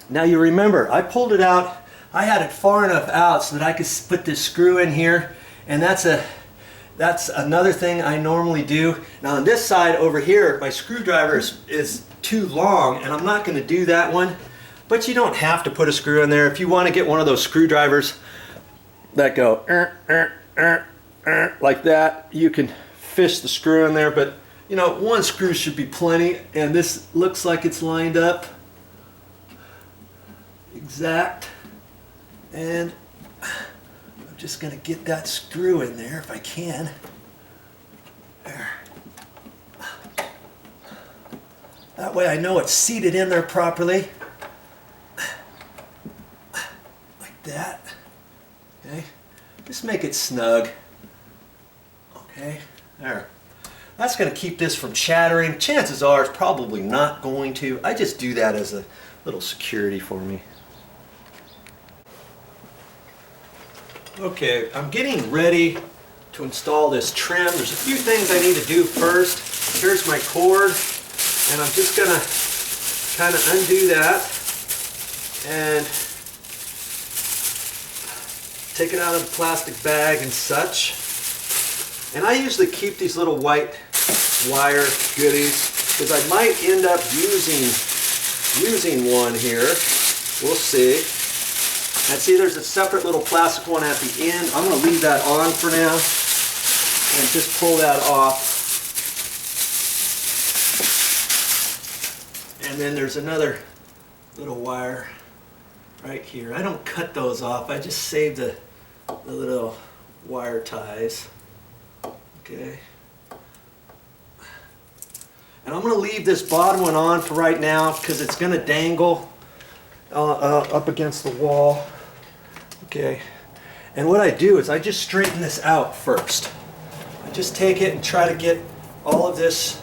Now you remember, I pulled it out, I had it far enough out so that I could put this screw in here, and that's another thing I normally do. Now on this side over here, my screwdriver is too long, and I'm not going to do that one, but you don't have to put a screw in there. If you want to get one of those screwdrivers that go like that, you can fish the screw in there, but you know, one screw should be plenty, and this looks like it's lined up exact, and I'm just going to get that screw in there if I can. There. That way I know it's seated in there properly. Like that. Okay. Just make it snug. Okay. There. That's going to keep this from chattering. Chances are it's probably not going to. I just do that as a little security for me. Okay, I'm getting ready to install this trim. There's a few things I need to do first. Here's my cord, and I'm just going to kind of undo that and take it out of the plastic bag and such. And I usually keep these little white wire goodies because I might end up using one here. We'll see. And see, there's a separate little plastic one at the end. I'm going to leave that on for now and just pull that off. And then there's another little wire right here. I don't cut those off. I just save the little wire ties. Okay. And I'm going to leave this bottom one on for right now because it's going to dangle up against the wall. Okay. And what I do is I just straighten this out first. I just take it and try to get all of this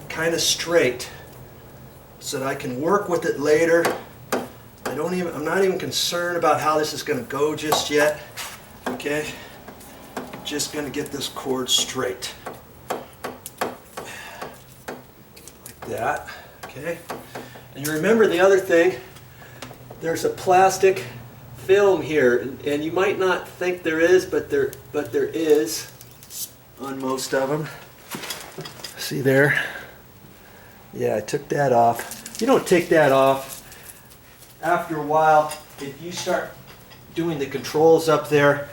kind of straight so that I can work with it later. I'm not even concerned about how this is going to go just yet. Okay. Just going to get this cord straight. Like that. Okay. And you remember the other thing, there's a plastic film here, and you might not think there is, but there is on most of them. See there? Yeah, I took that off. You don't take that off. After a while, if you start doing the controls up there,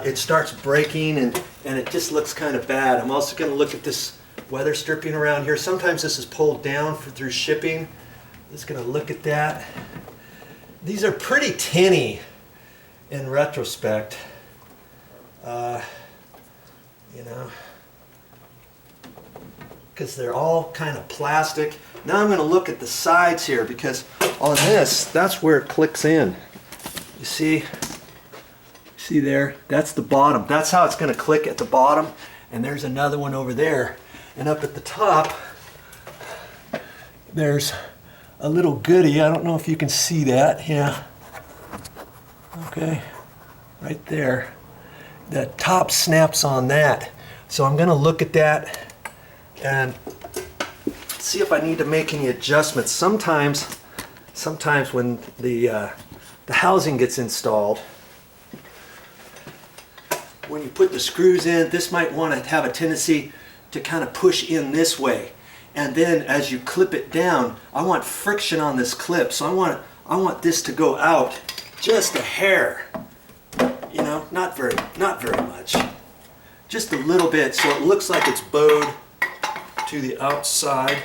it starts breaking and it just looks kind of bad. I'm also going to look at this weather stripping around here. Sometimes this is pulled down through shipping. Just going to look at that. These are pretty tinny in retrospect. You know, because they're all kind of plastic. Now I'm going to look at the sides here because on this, that's where it clicks in. You see there? That's the bottom. That's how it's going to click at the bottom. And there's another one over there. And up at the top, there's a little goodie. I don't know if you can see that. Yeah. Okay. Right there. The top snaps on that. So I'm going to look at that and see if I need to make any adjustments. Sometimes when the housing gets installed, when you put the screws in, this might want to have a tendency to kind of push in this way. And then as you clip it down, I want friction on this clip. So I want this to go out just a hair. You know, not very much. Just a little bit so it looks like it's bowed to the outside.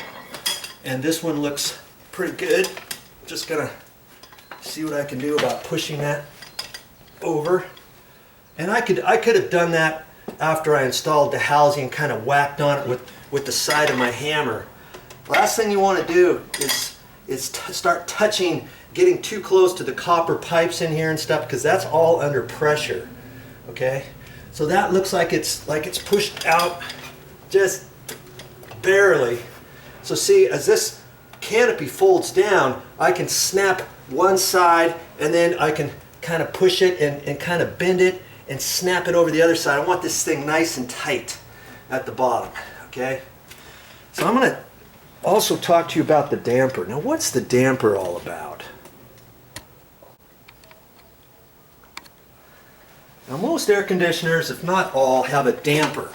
And this one looks pretty good. Just gonna see what I can do about pushing that over. And I could have done that after I installed the housing, kind of whacked on it with the side of my hammer. Last thing you want to do is start touching, getting too close to the copper pipes in here and stuff, because that's all under pressure. Okay, so that looks like it's pushed out just barely. So see, as this canopy folds down, I can snap one side and then I can kind of push it and kind of bend it and snap it over the other side. I want this thing nice and tight at the bottom. Okay, so I'm going to also talk to you about the damper. Now, what's the damper all about? Now most air conditioners, if not all, have a damper.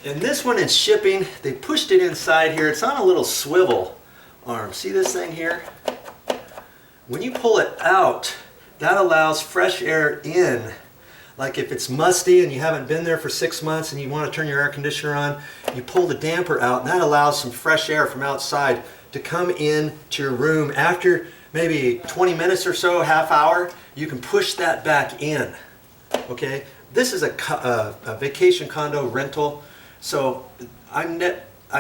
And this one in shipping, they pushed it inside here. It's on a little swivel arm. See this thing here? When you pull it out, that allows fresh air in. Like if it's musty and you haven't been there for 6 months and you want to turn your air conditioner on, you pull the damper out and that allows some fresh air from outside to come in to your room. After maybe 20 minutes or so, half hour, you can push that back in. Okay? This is a vacation condo rental, so I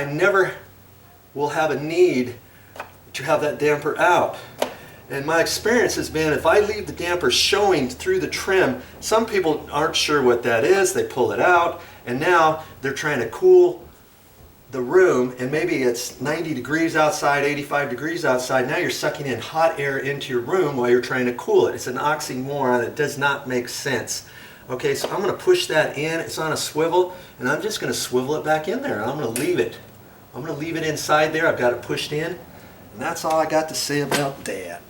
never will have a need to have that damper out. And my experience has been if I leave the damper showing through the trim, some people aren't sure what that is, they pull it out, and now they're trying to cool the room, and maybe it's 90 degrees outside, 85 degrees outside, now you're sucking in hot air into your room while you're trying to cool it. It's an oxymoron, it does not make sense. Okay, so I'm going to push that in, it's on a swivel, and I'm just going to swivel it back in there. I'm going to leave it. I'm going to leave it inside there, I've got it pushed in, and that's all I got to say about that.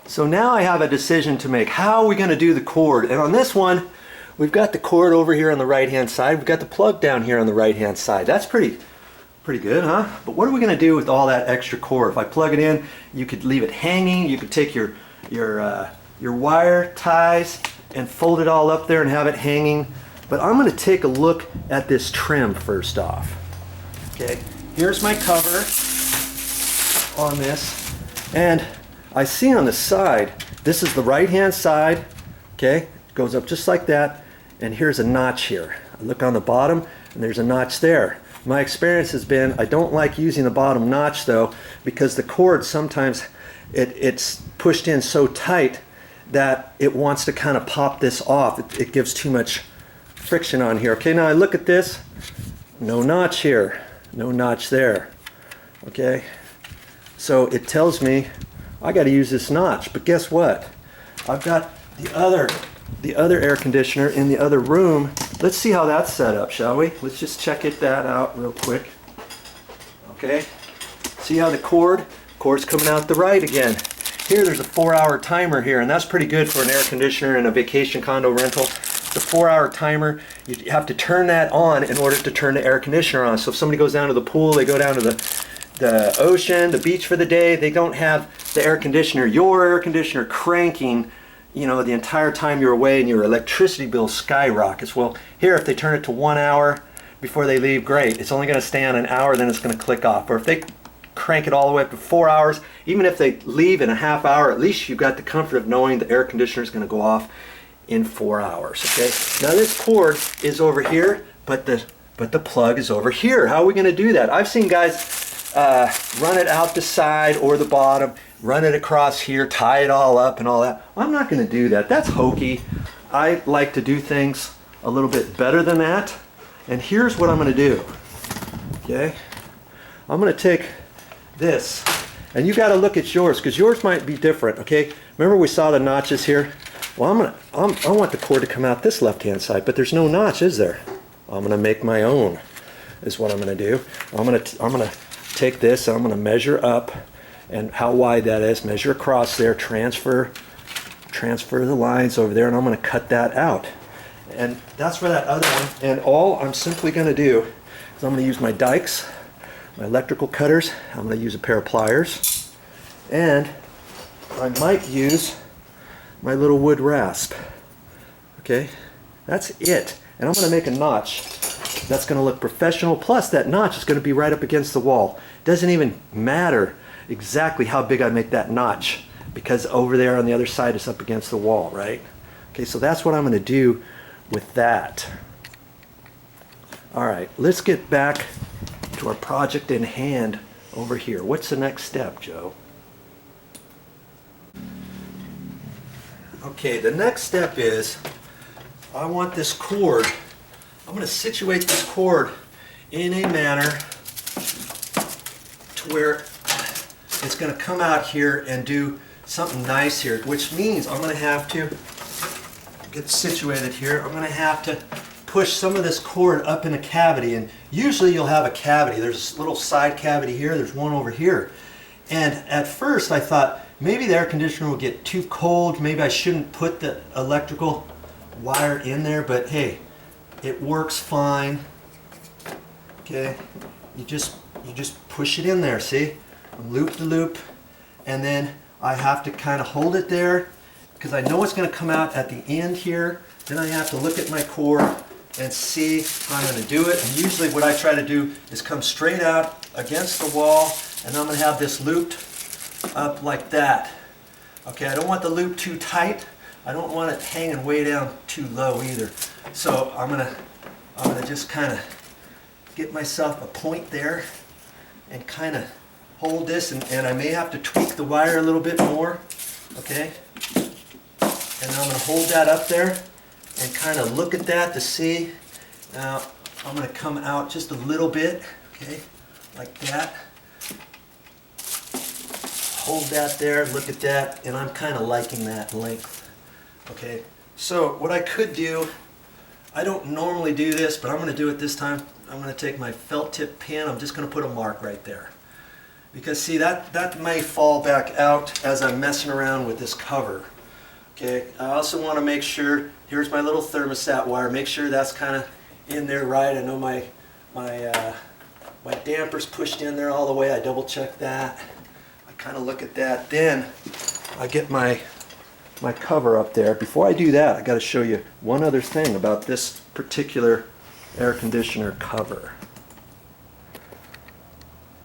So now I have a decision to make. How are we going to do the cord? And on this one, we've got the cord over here on the right hand side. We've got the plug down here on the right hand side. That's pretty good, huh? But what are we going to do with all that extra cord? If I plug it in, you could leave it hanging. You could take your wire ties and fold it all up there and have it hanging. But I'm going to take a look at this trim first off. Okay, here's my cover on this, and I see on the side, this is the right hand side, okay, it goes up just like that, and here's a notch here. I look on the bottom and there's a notch there. My experience has been I don't like using the bottom notch though, because the cord sometimes it's pushed in so tight that it wants to kind of pop this off. It gives too much friction on here. Okay, now I look at this, no notch here, no notch there. Okay, so it tells me I got to use this notch, but guess what? I've got the other air conditioner in the other room. Let's see how that's set up, shall we? Let's just check that out real quick. Okay, see how the cord's coming out the right again. Here there's a 4-hour timer here, and that's pretty good for an air conditioner in a vacation condo rental. The 4-hour timer, you have to turn that on in order to turn the air conditioner on. So if somebody goes down to the pool, they go down to the ocean, the beach for the day, they don't have the air conditioner, your air conditioner cranking, you know, the entire time you're away, and your electricity bill skyrockets. Well, here if they turn it to 1 hour before they leave, great. It's only going to stay on an hour, then it's going to click off. Or if they crank it all the way up to 4 hours, even if they leave in a half hour, at least you've got the comfort of knowing the air conditioner is going to go off in 4 hours. Okay, now this cord is over here, but the plug is over here. How are we going to do that? I've seen guys run it out the side or the bottom, run it across here, tie it all up and all that. I'm not going to do that. That's hokey. I like to do things a little bit better than that. And here's what I'm going to do. Okay, I'm going to take this, and you got to look at yours because yours might be different. Okay, remember we saw the notches here? Well, I want the cord to come out this left-hand side, but there's no notch, is there? I'm going to make my own. Is what I'm going to do. I'm going to take this, I'm going to measure up, and how wide that is, measure across there, transfer the lines over there, and I'm going to cut that out. And that's for that other one. And all I'm simply going to do is I'm going to use my dikes, my electrical cutters, I'm going to use a pair of pliers, and I might use my little wood rasp. Okay, that's it. And I'm going to make a notch that's going to look professional, plus that notch is going to be right up against the wall. Doesn't even matter exactly how big I make that notch, because over there on the other side it's up against the wall, right? Okay, so that's what I'm going to do with that. All right, let's get back to our project in hand over here. What's the next step, Joe? Okay, the next step is I want this cord, I'm going to situate this cord in a manner to where it's going to come out here and do something nice here, which means I'm going to have to get situated here. I'm going to have to push some of this cord up in a cavity, and usually you'll have a cavity. There's a little side cavity here, there's one over here. And at first I thought, maybe the air conditioner will get too cold. Maybe I shouldn't put the electrical wire in there, but hey, it works fine. Okay, you just push it in there, see? Loop the loop, and then I have to kind of hold it there because I know it's going to come out at the end here. Then I have to look at my core and see how I'm going to do it. And usually what I try to do is come straight out against the wall, and I'm going to have this looped up like that. Okay, I don't want the loop too tight. I don't want it hanging way down too low either. So I'm gonna just kind of get myself a point there and kind of hold this, and I may have to tweak the wire a little bit more. Okay, and I'm going to hold that up there and kind of look at that to see. Now I'm going to come out just a little bit, okay, like that. Hold that there, look at that, and I'm kind of liking that length. Okay, so what I could do, I don't normally do this, but I'm going to do it this time. I'm going to take my felt tip pin, I'm just going to put a mark right there. Because see, that may fall back out as I'm messing around with this cover. Okay, I also want to make sure, here's my little thermostat wire, make sure that's kind of in there right. I know my damper's pushed in there all the way, I double check that. I kind of look at that, then I get my cover up there. Before I do that, I got to show you one other thing about this particular air conditioner cover.